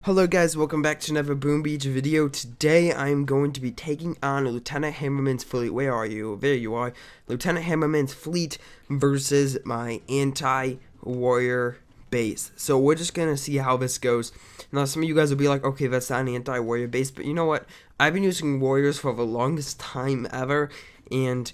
Hello guys, welcome back to another Boom Beach video. Today I am going to be taking on Lieutenant Hammerman's fleet. Where are you? There you are. Lieutenant Hammerman's fleet versus my anti-warrior base. So we're just going to see how this goes. Now some of you guys will be like, okay, that's not an anti-warrior base. But you know what? I've been using warriors for the longest time ever. And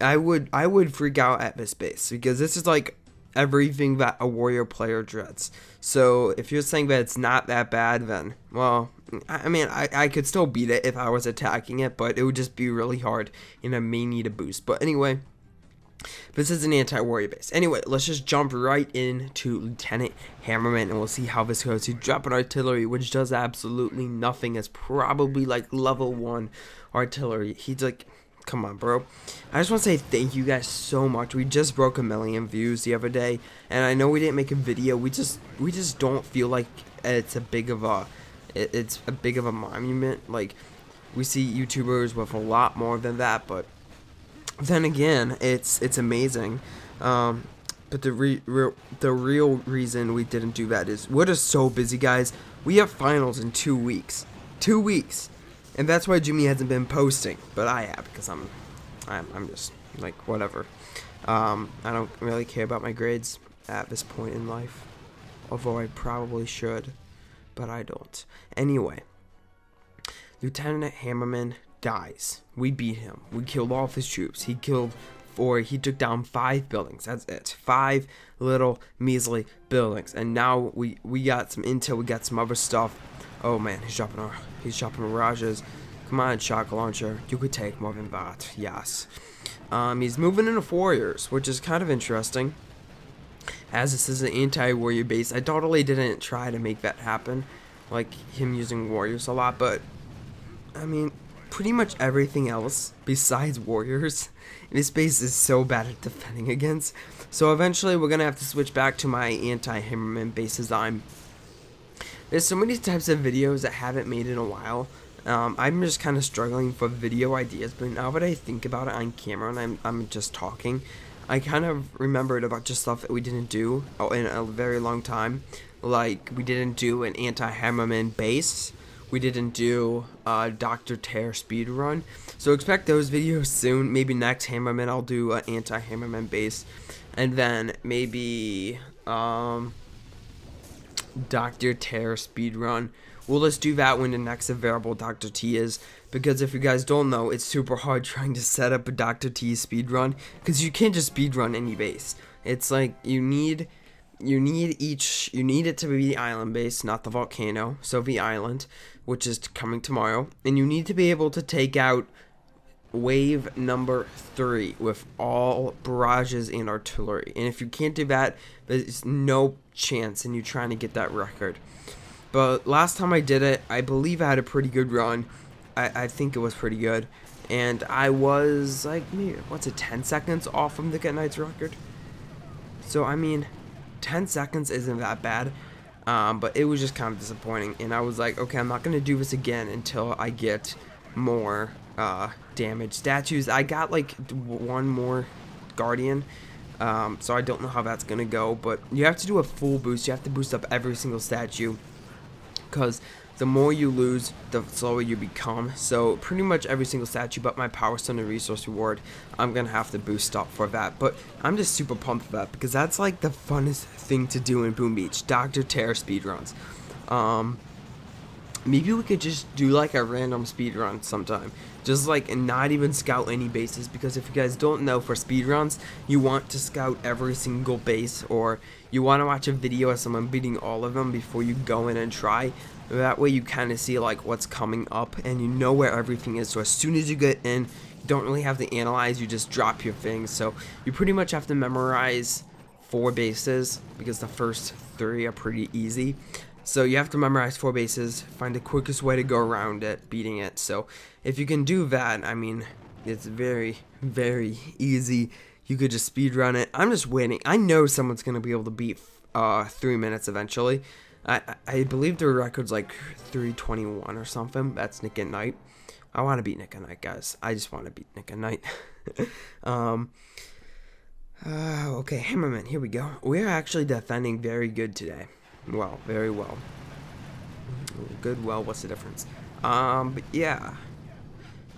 I would freak out at this base. Because this is like everything that a warrior player dreads. So if you're saying that it's not that bad, then, well, I mean, I could still beat it if I was attacking it, but it would just be really hard, and I may need a boost. But anyway, this is an anti-warrior base. Anyway, let's just jump right into Lieutenant Hammerman, and we'll see how this goes. He's dropping artillery, which does absolutely nothing. It's probably like level 1 artillery. He's like, come on, bro. I just want to say thank you guys so much. We just broke 1 million views the other day, and I know we didn't make a video. We just don't feel like it's a big of a monument. Like, we see YouTubers with a lot more than that, but then again, it's amazing. But the real reason we didn't do that is we're just so busy, guys. We have finals in 2 weeks. 2 weeks. And that's why Jimmy hasn't been posting, but I have, because I'm just like whatever. I don't really care about my grades at this point in life, although I probably should, but I don't. Anyway, Lieutenant Hammerman dies. We beat him. We killed all of his troops. He took down 5 buildings. That's it. 5 little measly buildings. And now we got some intel. We got some other stuff. Oh man, he's dropping mirages. Come on, shock launcher. You could take more than that. Yes. He's moving into warriors, which is kind of interesting. As this is an anti-warrior base, I totally didn't try to make that happen, like him using warriors a lot. But I mean, pretty much everything else besides warriors, this base is so bad at defending against. So eventually, we're gonna have to switch back to my anti-Hammerman base design. There's so many types of videos that haven't made in a while. I'm just kind of struggling for video ideas, but now that I think about it on camera and I'm just talking, I kind of remembered a bunch of stuff that we didn't do in a very long time. Like, we didn't do an anti-Hammerman base. We didn't do Dr. Tear speedrun. So expect those videos soon. Maybe next Hammerman I'll do an anti-Hammerman base. And then maybe Dr. Tear speedrun. We'll just do that when the next available Dr. T is, because if you guys don't know, it's super hard trying to set up a Dr. T speedrun, because you can't just speedrun any base. It's like you need it to be the island base, not the volcano, so the island, which is coming tomorrow, and you need to be able to take out wave number 3 with all barrages and artillery. And if you can't do that, there's no chance in you trying to get that record. But last time I did it, I believe I had a pretty good run. I think it was pretty good, and I was like, maybe, what's it, 10 seconds off from the Get Knights record. So I mean, 10 seconds isn't that bad, but it was just kind of disappointing. And I was like, okay, I'm not gonna do this again until I get more damage statues. I got like 1 more guardian, so I don't know how that's gonna go, but you have to do a full boost. You have to boost up every single statue, because the more you lose, the slower you become. So pretty much every single statue but my power stone and resource reward, I'm gonna have to boost up for that. But I'm just super pumped for that, because that's like the funnest thing to do in Boom Beach, Dr. Tear speedruns. Maybe we could just do like a random speedrun sometime. Just like, and not even scout any bases, because if you guys don't know, for speedruns, you want to scout every single base, or you want to watch a video of someone beating all of them before you go in and try. That way you kind of see like what's coming up, and you know where everything is. So as soon as you get in, you don't really have to analyze, you just drop your things. So you pretty much have to memorize 4 bases, because the first 3 are pretty easy. So you have to memorize 4 bases, find the quickest way to go around it, beating it. So if you can do that, I mean, it's very, very easy. You could just speedrun it. I'm just waiting. I know someone's going to be able to beat 3 minutes eventually. I believe the record's like 3:21 or something. That's Nick at Night. I want to beat Nick at Night, guys. I just want to beat Nick at Night. Okay, Hammerman, here we go. We're actually defending very good today. Well, very well. good? Well, what's the difference? But yeah.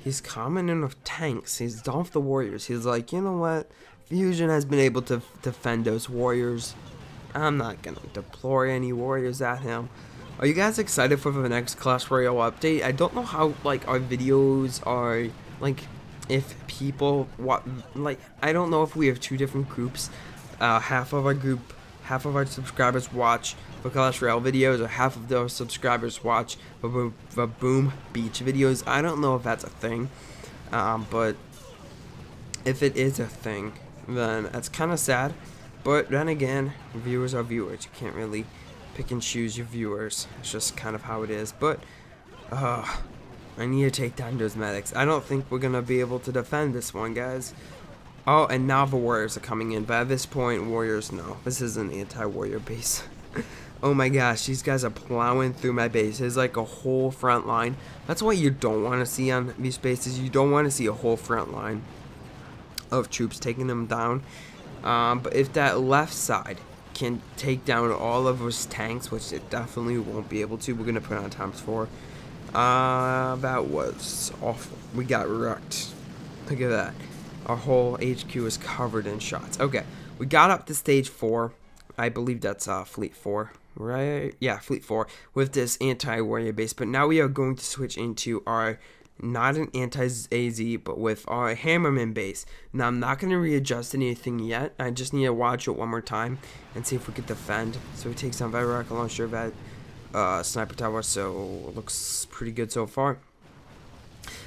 He's coming in with tanks. He's done with the warriors. He's like, you know what? Fusion has been able to defend those warriors. I'm not gonna deploy any warriors at him. Are you guys excited for the next Clash Royale update? I don't know how, like, our videos are, like, if people, I don't know if we have two different groups. Half of our subscribers watch the Clash Royale videos, or half of those subscribers watch the Boom Beach videos. I don't know if that's a thing, but if it is a thing, then that's kind of sad. But then again, viewers are viewers. You can't really pick and choose your viewers. It's just kind of how it is. But I need to take down those medics. I don't think we're gonna be able to defend this one, guys. Oh, and now the warriors are coming in. But at this point, warriors, no. This is an anti-warrior base. Oh my gosh, these guys are plowing through my base. There's like a whole front line. That's what you don't want to see on these bases. You don't want to see a whole front line of troops taking them down. But if that left side can take down all of those tanks, which it definitely won't be able to, we're going to put on ×4. That was awful. We got wrecked. Look at that. Our whole HQ is covered in shots. Okay, we got up to stage 4. I believe that's Fleet 4, right? Yeah, Fleet 4 with this anti-warrior base. But now we are going to switch into our, not an anti-AZ, but with our Hammerman base. Now, I'm not going to readjust anything yet. I just need to watch it one more time and see if we can defend. So we take some rocket launcher, that sniper tower, so it looks pretty good so far.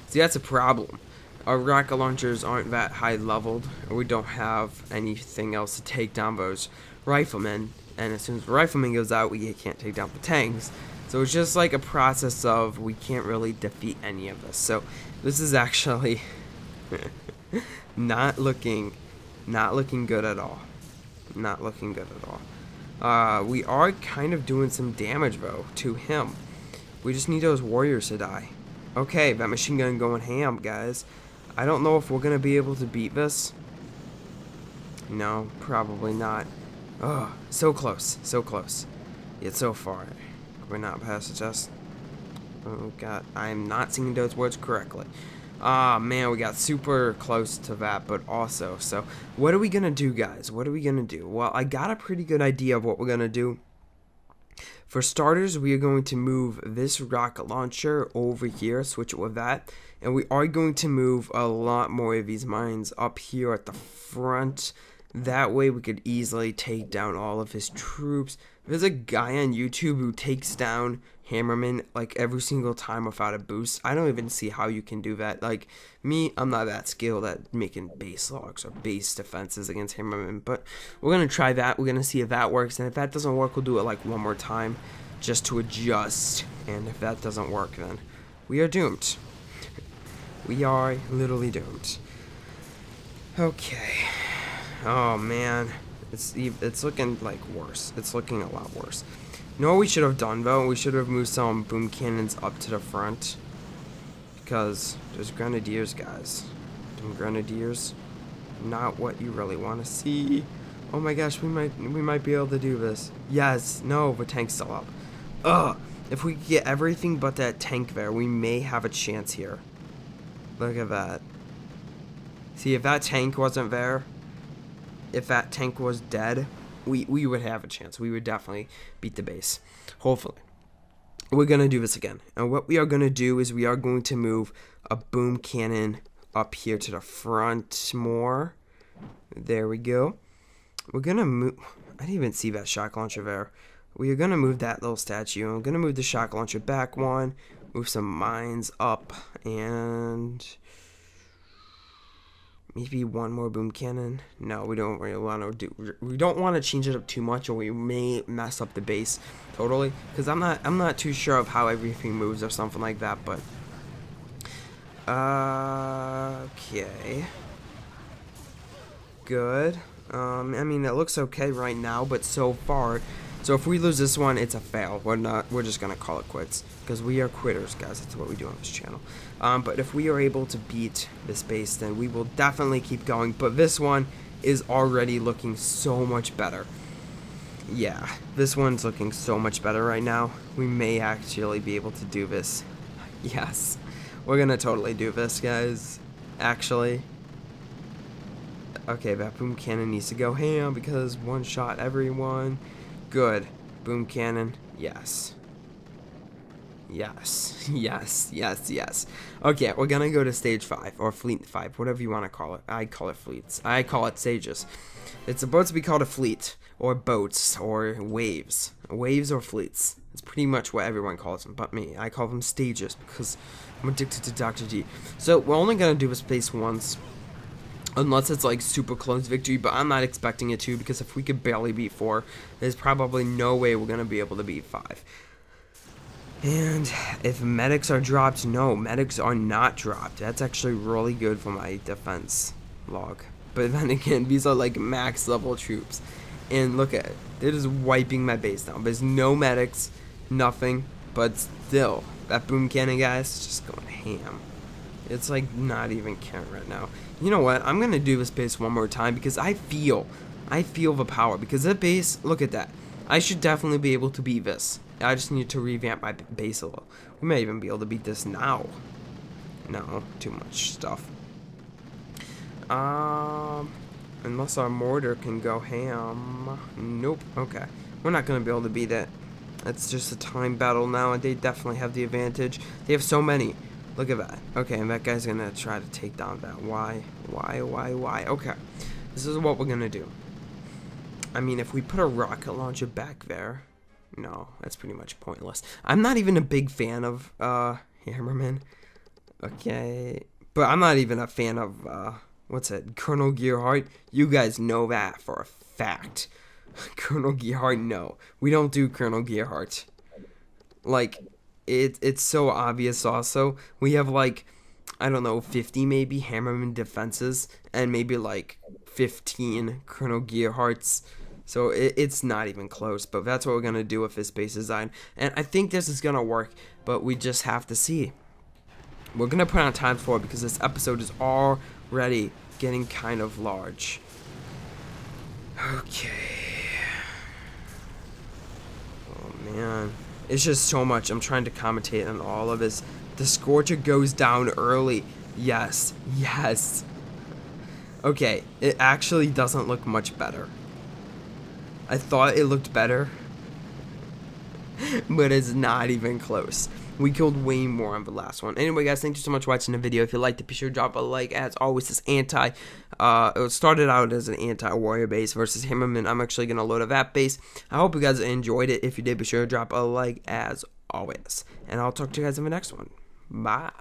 See, that's a problem. Our rocket launchers aren't that high leveled, or we don't have anything else to take down those riflemen, and as soon as the rifleman goes out, we can't take down the tanks. So it's just like a process of we can't really defeat any of this. So this is actually not looking good at all. Not looking good at all. We are kind of doing some damage though to him. We just need those warriors to die. Okay, that machine gun going ham, guys. I don't know if we're gonna be able to beat this. No, probably not. Oh, so close, so close. Yet so far. We're not past the test. Oh god, I'm not singing those words correctly. Ah, man, we got super close to that, but also, so what are we gonna do, guys? What are we gonna do? Well, I got a pretty good idea of what we're gonna do. For starters, we are going to move this rocket launcher over here, switch it with that, and we are going to move a lot more of these mines up here at the front. That way we could easily take down all of his troops. There's a guy on YouTube who takes down Hammerman like every single time without a boost. I don't even see how you can do that. Like me, I'm not that skilled at making base logs or base defenses against Hammerman, but we're gonna try that. We're gonna see if that works, and if that doesn't work, we'll do it like one more time just to adjust. And if that doesn't work, then we are doomed. We are literally doomed. Okay. Oh man, it's looking like worse. It's looking a lot worse. You know what we should have done though? We should have moved some boom cannons up to the front, because there's grenadiers, guys. Them grenadiers, not what you really want to see. Oh my gosh, we might be able to do this. Yes, no, the tank's still up. Ugh, if we get everything but that tank there, we may have a chance here. Look at that. See, if that tank wasn't there, if that tank was dead, we would have a chance. We would definitely beat the base. Hopefully. We're going to do this again. And what we are going to do is we are going to move a boom cannon up here to the front more. There we go. We're going to move... I didn't even see that shock launcher there. We are going to move that little statue. I'm going to move the shock launcher back one. Move some mines up. And... maybe one more boom cannon. No, we don't really want to do. We don't want to change it up too much, or we may mess up the base totally. Because I'm not too sure of how everything moves or something like that. But okay, good. I mean, it looks okay right now, but so far. So if we lose this one, it's a fail. We're just gonna call it quits, because we are quitters, guys. That's what we do on this channel. But if we are able to beat this base, then we will definitely keep going. But this one is already looking so much better. Yeah, this one's looking so much better right now. We may actually be able to do this. Yes, we're gonna totally do this, guys. Actually. Okay, that boom cannon needs to go ham because one shot everyone. Good. Boom cannon. Yes. Yes. Yes. Yes. Yes. Okay, we're gonna go to stage 5 or fleet 5, whatever you want to call it. I call it fleets. I call it stages. It's supposed to be called a fleet or boats or waves. Waves or fleets. It's pretty much what everyone calls them, but me. I call them stages because I'm addicted to Dr. D. So we're only gonna do this base once. Unless it's like super close victory, but I'm not expecting it to, because if we could barely beat 4, there's probably no way we're going to be able to beat 5. And if medics are dropped, no, medics are not dropped. That's actually really good for my defense log. But then again, these are like max level troops. And look at it. They're just wiping my base down. There's no medics, nothing, but still, that boom cannon, guys, is just going ham. It's like not even caring right now. You know what? I'm gonna do this base one more time because I feel the power. Because that base, look at that. I should definitely be able to beat this. I just need to revamp my base a little. We may even be able to beat this now. No, too much stuff. Unless our mortar can go ham. Nope. Okay, we're not gonna be able to beat it. It's just a time battle now, and they definitely have the advantage. They have so many. Look at that. Okay, and that guy's gonna try to take down that. Why? Okay, this is what we're gonna do. I mean, if we put a rocket launcher back there, no, that's pretty much pointless. I'm not even a big fan of Hammerman. Okay, but I'm not even a fan of what's it, Colonel Gearheart. You guys know that for a fact. Colonel Gearheart, no, we don't do Colonel Gearheart. Like, it's so obvious. Also, we have like, I don't know, 50 maybe Hammerman defenses and maybe like 15 Colonel Gearhearts. So it's not even close. But that's what we're gonna do with this base design, and I think this is gonna work. But we just have to see. We're gonna put on time for it because this episode is already getting kind of large. Okay. Oh man. It's just so much. I'm trying to commentate on all of this. The Scorcher goes down early. Yes. Yes. Okay. It actually doesn't look much better. I thought it looked better. But it's not even close. We killed way more on the last one. Anyway, guys, thank you so much for watching the video. If you liked it, be sure to drop a like. As always, this it started out as an anti-warrior base versus Hammerman. I'm actually going to load up that base. I hope you guys enjoyed it. If you did, be sure to drop a like as always. And I'll talk to you guys in the next one. Bye.